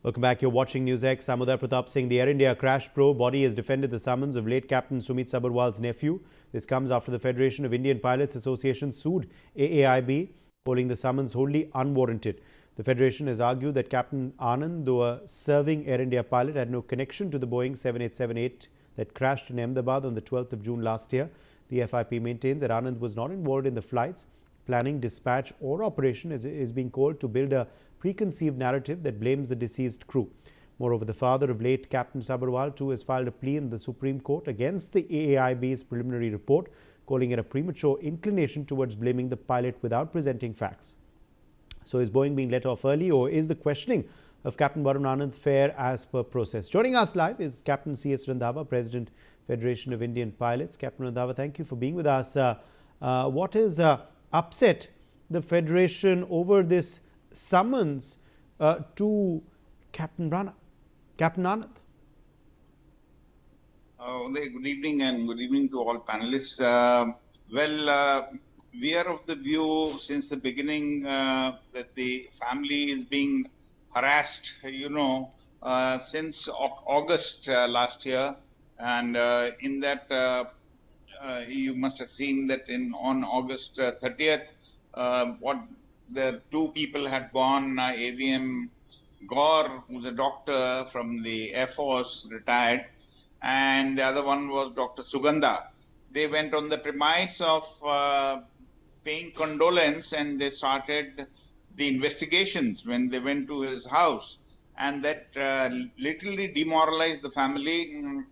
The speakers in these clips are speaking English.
Welcome back. You're watching NewsX. I'm Uday Pratap Singh. The Air India crash probe body has defended the summons of late Captain Sumit Sabharwal's nephew. This comes after the Federation of Indian Pilots Association sued AAIB, calling the summons wholly unwarranted. The Federation has argued that Captain Anand, though a serving Air India pilot, had no connection to the Boeing 7878 that crashed in Ahmedabad on the 12th of June last year. The FIP maintains that Anand was not involved in the flights. Planning, dispatch or operation is being called to build a preconceived narrative that blames the deceased crew. Moreover, the father of late Captain Sabharwal too has filed a plea in the Supreme Court against the AAIB's preliminary report, calling it a premature inclination towards blaming the pilot without presenting facts. So is Boeing being let off early, or is the questioning of Captain Varun Anand fair as per process? Joining us live is Captain C.S. Randhawa, President, Federation of Indian Pilots. Captain Randhawa, thank you for being with us. What has upset the Federation over this summons to Captain Anand? Good evening, and good evening to all panelists. We are of the view since the beginning that the family is being harassed, since August last year. And in that, you must have seen that on August 30th, what the two people had gone, AVM Gaur, who's a doctor from the Air Force, retired, and the other one was Dr. Sugandha. They went on the premise of paying condolence, and they started the investigations when they went to his house, and that literally demoralized the family in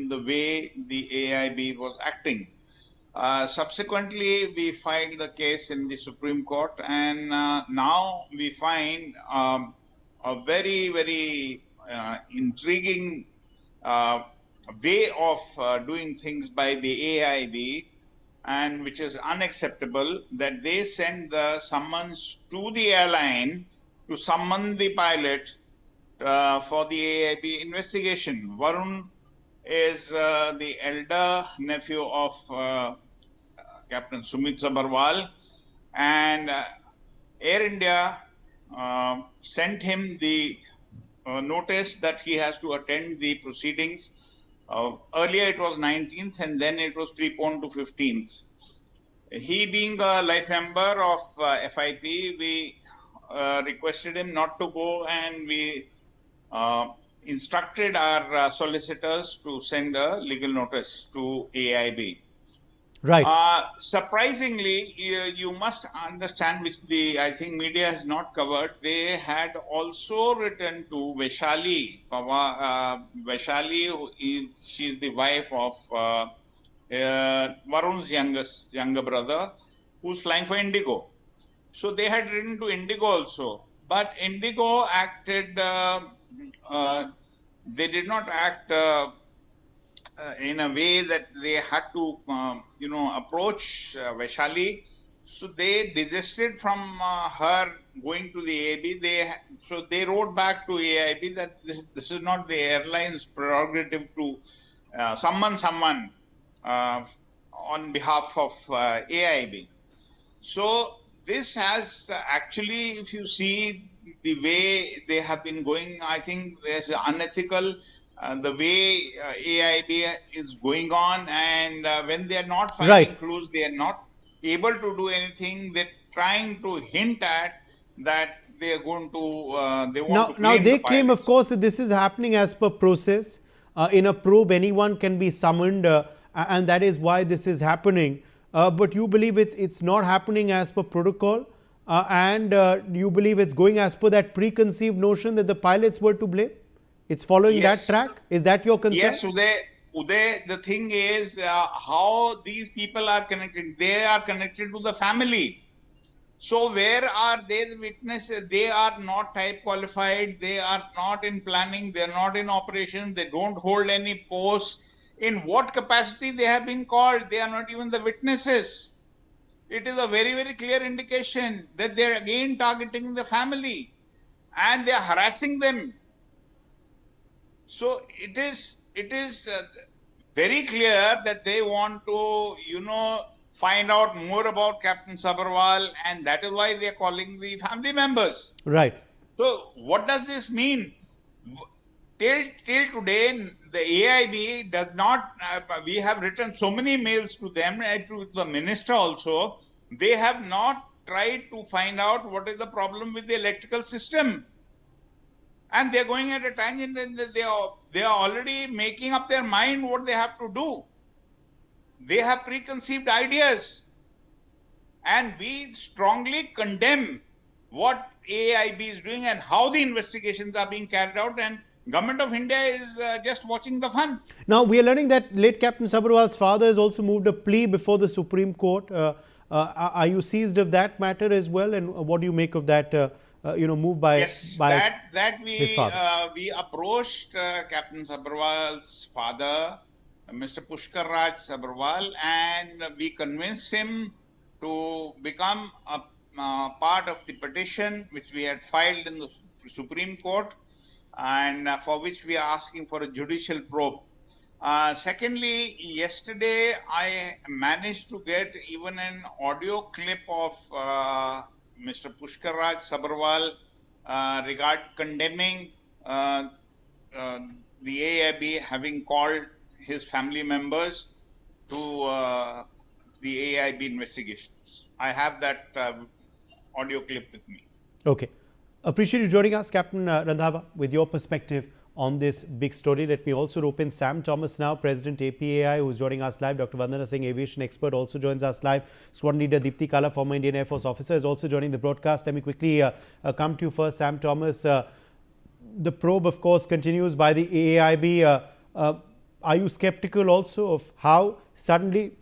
the way the AIB was acting. Subsequently, we filed the case in the Supreme Court, and now we find a very, very intriguing way of doing things by the AIB, and which is unacceptable, that they send the summons to the airline to summon the pilot for the AIB investigation. Varun is the elder nephew of Captain Sumit Sabharwal, and Air India sent him the notice that he has to attend the proceedings. Earlier it was 19th, and then it was preponed to 15th. He, being a life member of FIP, we requested him not to go, and we instructed our solicitors to send a legal notice to AIB. Right. Surprisingly, you must understand, which I think media has not covered, they had also written to Vaishali. Vaishali, she's the wife of Varun's younger brother, who's flying for Indigo. So they had written to Indigo also, but Indigo acted, they did not act in a way that they had to, approach Vaishali. So they desisted from her going to the AIB. So they wrote back to AIB that this is not the airline's prerogative to summon someone on behalf of AIB. So this has actually, if you see the way they have been going, I think there's unethical. The way AIB is going on, and when they are not finding clues, they are not able to do anything. They're trying to hint at that they are going to. They want to now they the claim, of course, that this is happening as per process. In a probe, anyone can be summoned, and that is why this is happening. But you believe it's not happening as per protocol, and you believe it's going as per that preconceived notion that the pilots were to blame? It's following that track? Is that your concern? Yes, Uday, the thing is how these people are connected. They are connected to the family. So where are they the witnesses? They are not type qualified. They are not in planning. They are not in operations. They don't hold any posts. In what capacity they have been called? They are not even the witnesses. It is a very, very clear indication that they are again targeting the family, and they are harassing them. So it is very clear that they want to, find out more about Captain Sabharwal, and that is why they are calling the family members. Right. So what does this mean? Till today, the AIB does not, we have written so many mails to them, to the minister also. They have not tried to find out what is the problem with the electrical system. And they're going at a tangent, and they are already making up their mind what they have to do. They have preconceived ideas. And we strongly condemn what AAIB is doing and how the investigations are being carried out, and Government of India is just watching the fun. Now, we are learning that late Captain Sabharwal's father has also moved a plea before the Supreme Court. Are you seized of that matter as well? And what do you make of that, move by Yes, by that his father? we approached Captain Sabharwal's father, Mr. Pushkar Raj Sabharwal, and we convinced him to become a part of the petition which we had filed in the Supreme Court, and for which we are asking for a judicial probe. Secondly, yesterday I managed to get even an audio clip of Mr. Pushkar Raj Sabharwal condemning uh, uh, the AIB having called his family members to the AIB investigations. I have that audio clip with me. Okay. Appreciate you joining us, Captain Randhawa, with your perspective on this big story. Let me also rope in Sam Thomas now, President APAI, who's joining us live. Dr. Vandana Singh, aviation expert, also joins us live. Squadron leader Deepthi Kala, former Indian Air Force officer, is also joining the broadcast. Let me quickly come to you first, Sam Thomas. The probe, of course, continues by the AAIB. Are you skeptical also of how suddenly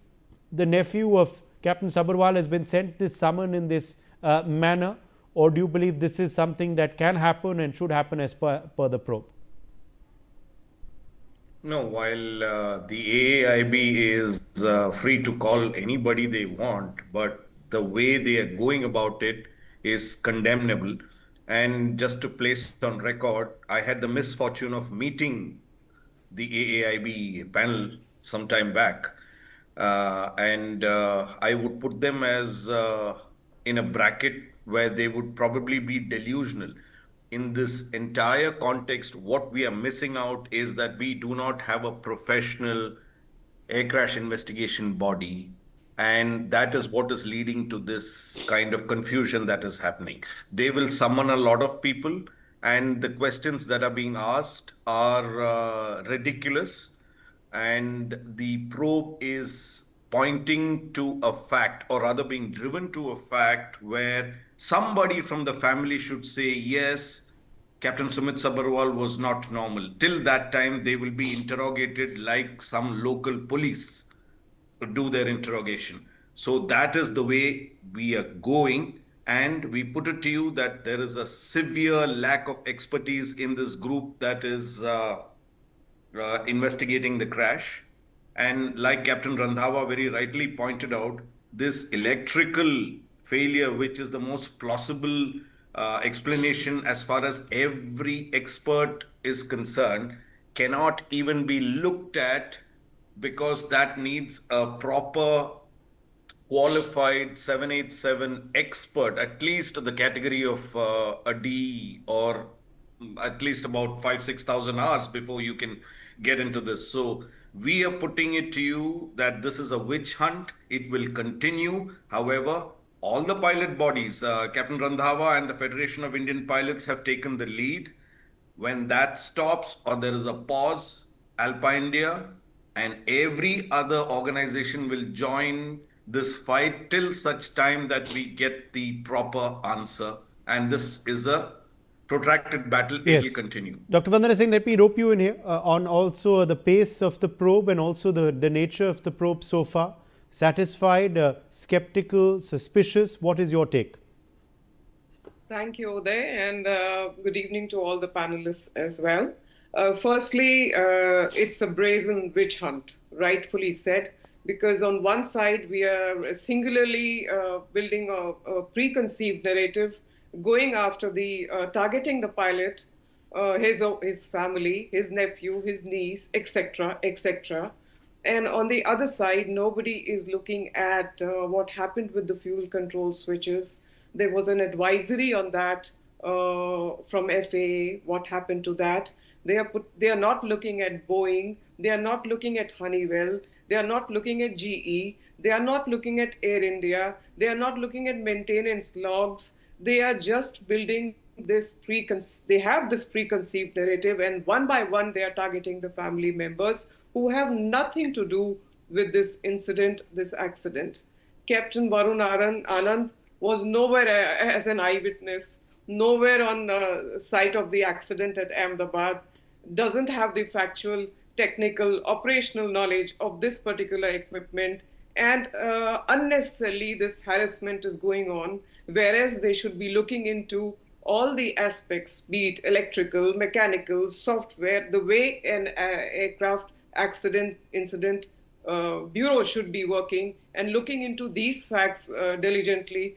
the nephew of Captain Sabharwal has been sent this summon in this manner? Or do you believe this is something that can happen and should happen as per the probe? No, while the AAIB is free to call anybody they want, but the way they are going about it is condemnable. And just to place on record, I had the misfortune of meeting the AAIB panel some time back. And I would put them as in a bracket where they would probably be delusional. In this entire context, what we are missing out is that we do not have a professional air crash investigation body. And that is what is leading to this kind of confusion that is happening. They will summon a lot of people, and the questions that are being asked are ridiculous. And the probe is pointing to a fact, or rather being driven to a fact, where somebody from the family should say, yes, Captain Sumit Sabharwal was not normal. Till that time, they will be interrogated like some local police do their interrogation. So that is the way we are going. And we put it to you that there is a severe lack of expertise in this group that is investigating the crash. And like Captain Randhawa very rightly pointed out, this electrical failure, which is the most plausible explanation as far as every expert is concerned, cannot even be looked at, because that needs a proper qualified 787 expert, at least the category of a D, or at least about 5,000 to 6,000 hours before you can get into this. So we are putting it to you that this is a witch hunt. It will continue. However, all the pilot bodies, Captain Randhawa and the Federation of Indian Pilots, have taken the lead. When that stops or there is a pause, Alpha India and every other organization will join this fight till such time that we get the proper answer. And this is a protracted battle. It will continue. Dr. Vandana Singh, let me rope you in here on also the pace of the probe and also the nature of the probe so far. Satisfied, skeptical, suspicious? What is your take? Thank you, Uday, and good evening to all the panelists as well. Firstly, it's a brazen witch hunt, rightfully said, because on one side we are singularly building a preconceived narrative, going after targeting the pilot, his family, his nephew, his niece, etc., etc. And on the other side, nobody is looking at what happened with the fuel control switches. There was an advisory on that from FAA, what happened to that. They are not looking at Boeing, they are not looking at Honeywell, they are not looking at GE, they are not looking at Air India, they are not looking at maintenance logs. They are just building they have this preconceived narrative, and one by one they are targeting the family members who have nothing to do with this incident, this accident. Captain Varun Anand was nowhere as an eyewitness, nowhere on site of the accident at Ahmedabad, doesn't have the factual, technical, operational knowledge of this particular equipment, and unnecessarily this harassment is going on, whereas they should be looking into all the aspects, be it electrical, mechanical, software, the way an aircraft accident incident bureau should be working and looking into these facts diligently.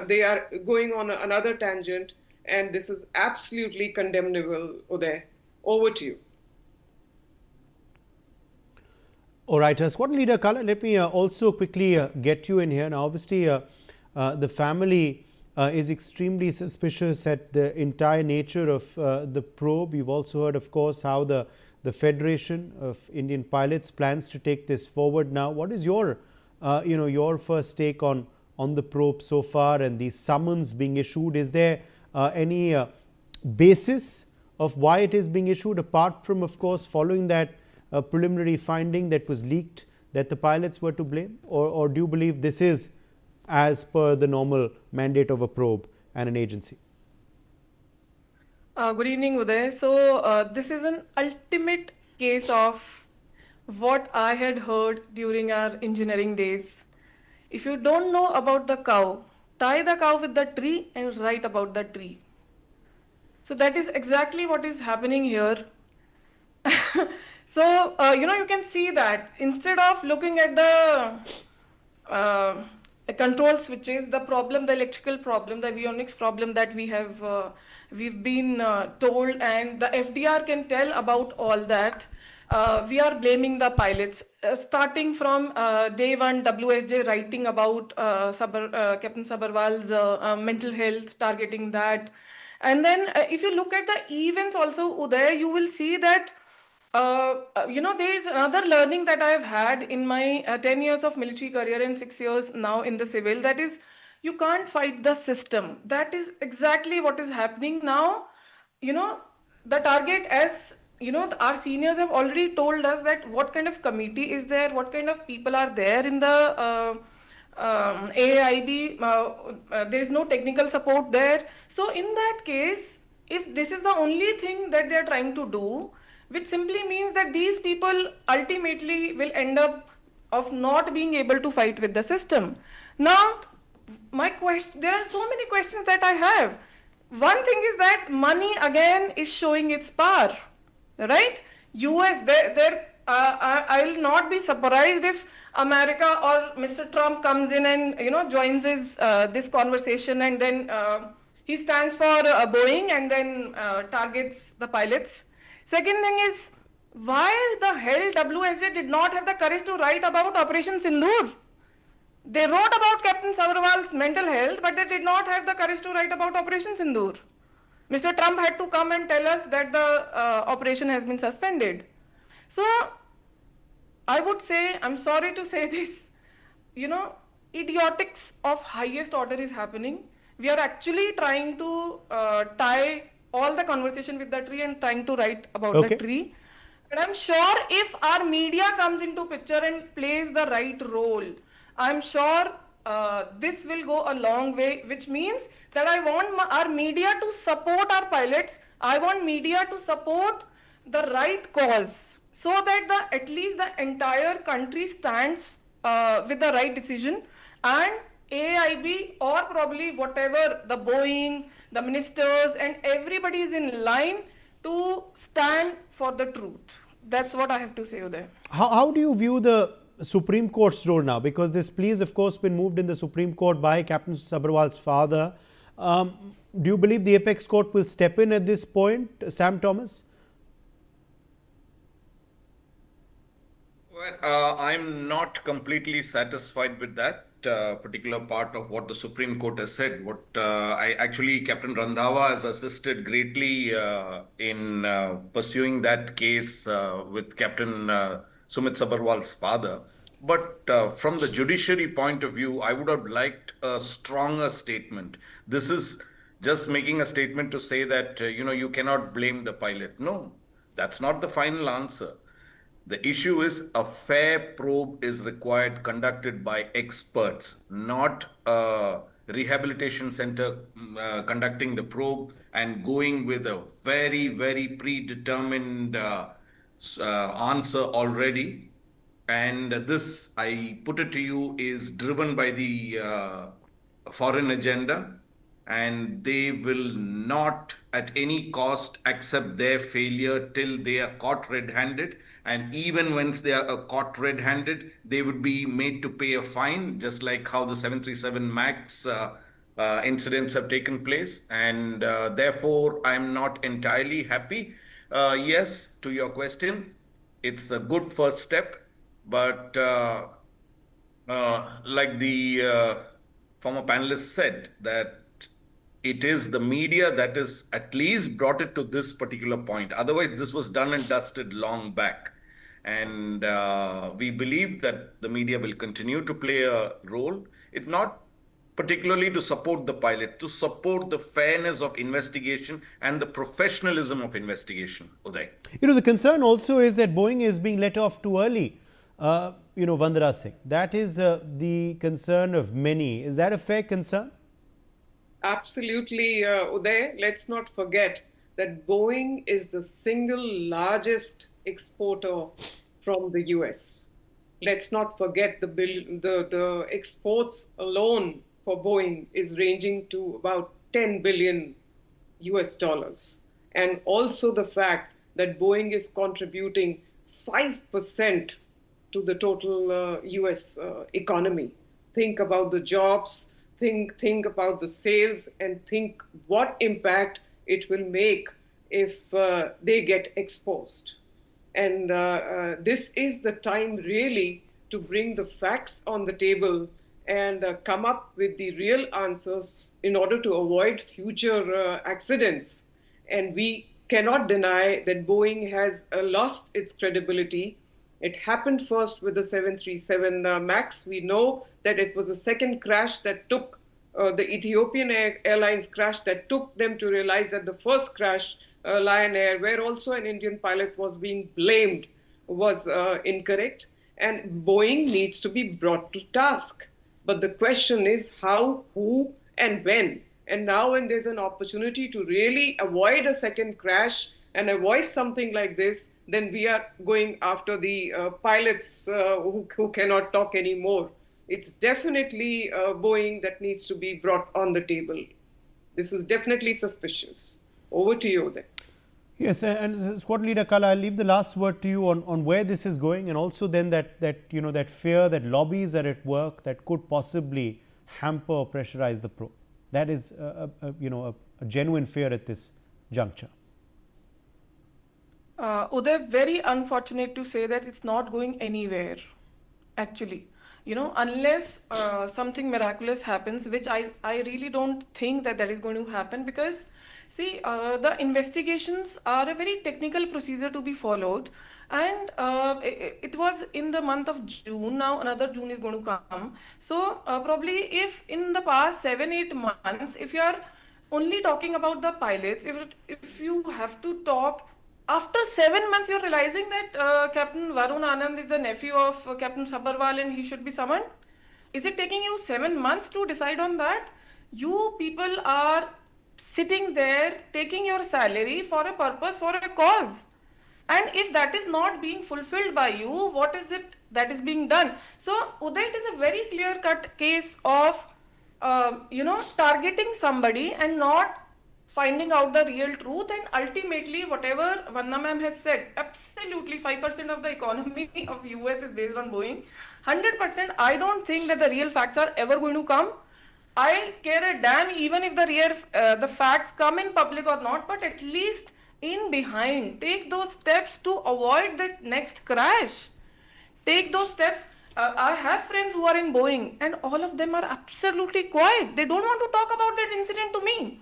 They are going on another tangent, and this is absolutely condemnable, Uday. Over to you. All right, Squadron Leader Kala, let me also quickly get you in here. Now, obviously, the family is extremely suspicious at the entire nature of the probe. You've also heard, of course, how the Federation of Indian Pilots plans to take this forward now. What is your, your first take on the probe so far and the summons being issued? Is there any basis of why it is being issued, apart from, of course, following that preliminary finding that was leaked that the pilots were to blame? Or do you believe this is as per the normal mandate of a probe and an agency? Good evening, Uday. So, this is an ultimate case of what I had heard during our engineering days. If you don't know about the cow, tie the cow with the tree and write about the tree. So, that is exactly what is happening here. So, you can see that instead of looking at the control switches, the problem, the electrical problem, the avionics problem that we've been told, and the FDR can tell about all that. We are blaming the pilots, starting from day one, WSJ writing about Captain Sabharwal's mental health, targeting that. And then if you look at the events also, Uday, you will see that there is another learning that I have had in my 10 years of military career and 6 years now in the civil. That is, you can't fight the system. That is exactly what is happening now. The target, as our seniors have already told us that what kind of committee is there, what kind of people are there in the AAIB. There is no technical support there. So in that case, if this is the only thing that they are trying to do, which simply means that these people ultimately will end up of not being able to fight with the system. Now, there are so many questions that I have. One thing is that money again is showing its power, right? US, I will not be surprised if America or Mr. Trump comes in and joins this conversation, and then he stands for Boeing and then targets the pilots. Second thing is, why the hell WSJ did not have the courage to write about Operation Sindoor? They wrote about Captain Sabharwal's mental health, but they did not have the courage to write about Operation Sindoor. Mr. Trump had to come and tell us that the operation has been suspended. So, I would say, I'm sorry to say this, idiotics of highest order is happening. We are actually trying to tie all the conversation with the tree and trying to write about the tree. But I'm sure if our media comes into picture and plays the right role, I'm sure this will go a long way, which means that I want our media to support our pilots. I want media to support the right cause, so that at least the entire country stands with the right decision, and AAIB or probably whatever, the Boeing, the ministers, and everybody is in line to stand for the truth. That's what I have to say there. How do you view the Supreme Court's role now? Because this plea has, of course, been moved in the Supreme Court by Captain Sabharwal's father. Do you believe the Apex Court will step in at this point, Sam Thomas? Well, I'm not completely satisfied with that. particular part of what the Supreme Court has said. What I actually, Captain Randhawa has assisted greatly in pursuing that case with Captain Sumit Sabharwal's father. But from the judiciary point of view, I would have liked a stronger statement. This is just making a statement to say that you cannot blame the pilot. No, that's not the final answer. The issue is a fair probe is required, conducted by experts, not a rehabilitation center conducting the probe and going with a very, very predetermined answer already. And this, I put it to you, is driven by the foreign agenda, and they will not at any cost accept their failure till they are caught red-handed. And even once they are caught red-handed, they would be made to pay a fine, just like how the 737 MAX incidents have taken place. And therefore, I'm not entirely happy. Yes, to your question, it's a good first step, but like the former panelist said, that it is the media that has at least brought it to this particular point. Otherwise, this was done and dusted long back. And we believe that the media will continue to play a role. It's not particularly to support the pilot, to support the fairness of investigation and the professionalism of investigation, Uday. The concern also is that Boeing is being let off too early. Vandana Singh, that is the concern of many. Is that a fair concern? Absolutely, Uday. Let's not forget that Boeing is the single largest exporter from the US. Let's not forget the exports alone for Boeing is ranging to about 10 billion US dollars. And also the fact that Boeing is contributing 5% to the total US economy. Think about the jobs, think about the sales, and think what impact it will make if they get exposed. And this is the time really to bring the facts on the table and come up with the real answers in order to avoid future accidents. And we cannot deny that Boeing has lost its credibility. It happened first with the 737 MAX. We know that it was the second crash that took the Ethiopian Airlines crash that took them to realize that the first crash, Lion Air, where also an Indian pilot was being blamed, was incorrect. And Boeing needs to be brought to task. But the question is how, who, and when. And now when there's an opportunity to really avoid a second crash and avoid something like this, then we are going after the pilots who cannot talk anymore. It's definitely Boeing that needs to be brought on the table. This is definitely suspicious. Over to you then. Yes, and Squad Leader Kala, I'll leave the last word to you on where this is going, and also then that fear that lobbies are at work that could possibly hamper or pressurize the probe. That is a genuine fear at this juncture. Uday, very unfortunate to say that it's not going anywhere, actually. Unless something miraculous happens, which I really don't think that is going to happen, because see, the investigations are a very technical procedure to be followed, and it was in the month of June. Now another June is going to come. So probably if in the past 7-8 months, if you are only talking about the pilots, if you have to talk after 7 months, you're realizing that Captain Varun Anand is the nephew of Captain Sabharwal and he should be summoned. Is it taking you 7 months to decide on that? You people are sitting there taking your salary for a purpose, for a cause. And if that is not being fulfilled by you, what is it that is being done? So, Uday, it is a very clear-cut case of, targeting somebody and not finding out the real truth. And ultimately, whatever Vandana ma'am has said, absolutely 5% of the economy of US is based on Boeing. 100%, I don't think that the real facts are ever going to come. I care a damn even if the facts come in public or not, but at least in behind, take those steps to avoid the next crash. Take those steps. I have friends who are in Boeing, and all of them are absolutely quiet. They don't want to talk about that incident to me,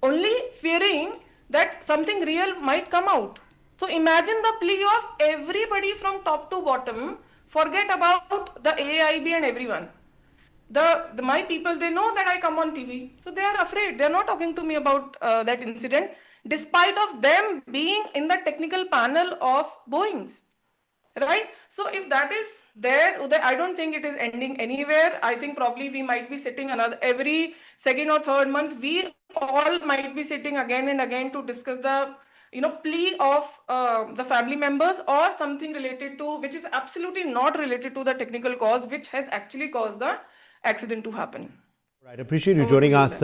only fearing that something real might come out. So imagine the plea of everybody from top to bottom, forget about the AAIB and everyone. My people, they know that I come on TV, so they are afraid. They are not talking to me about that incident, despite of them being in the technical panel of Boeing's. Right? So if that is there, Uday, I don't think it is ending anywhere. I think probably we might be sitting every second or third month, we all might be sitting again and again to discuss the plea of the family members, or something related to, which is absolutely not related to the technical cause, which has actually caused the accident to happen. Right. Appreciate you joining us,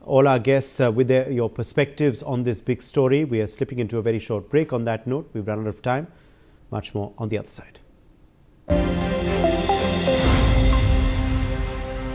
all our guests, with your perspectives on this big story. We are slipping into a very short break. On that note, we've run out of time. Much more on the other side.